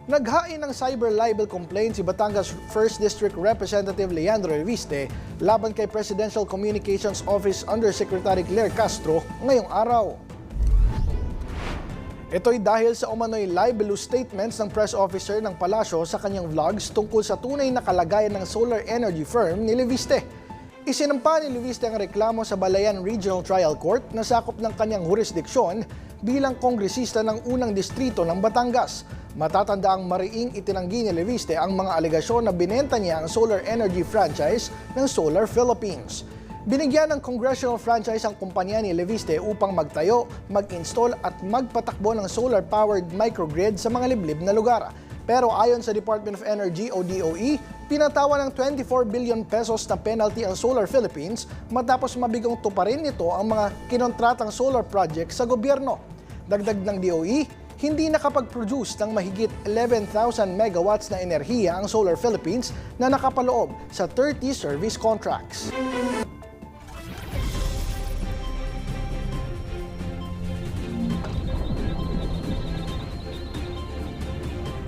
Naghain ng cyber libel complaint si Batangas 1st District Representative Leandro Reviste laban kay Presidential Communications Office Undersecretary Claire Castro ngayong araw. Ito'y dahil sa umano'y libelous statements ng press officer ng palasyo sa kanyang vlogs tungkol sa tunay na kalagayan ng solar energy firm ni Reviste. Isinampa ni Reviste ang reklamo sa Balayan Regional Trial Court na sakop ng kanyang jurisdiksyon bilang kongresista ng unang distrito ng Batangas. Matatandaang mariing itinanggi ni Reviste ang mga alegasyon na binenta niya ang solar energy franchise ng Solar Philippines. Binigyan ng congressional franchise ang kumpanya ni Reviste upang magtayo, mag-install at magpatakbo ng solar-powered microgrid sa mga liblib na lugar. Pero ayon sa Department of Energy o DOE, pinatawa ng 24 billion pesos na penalty ang Solar Philippines matapos mabigong tuparin nito ang mga kinontratang solar project sa gobyerno. Dagdag ng DOE, hindi nakapag-produce ng mahigit 11,000 megawatts na enerhiya ang Solar Philippines na nakapaloob sa 30 service contracts.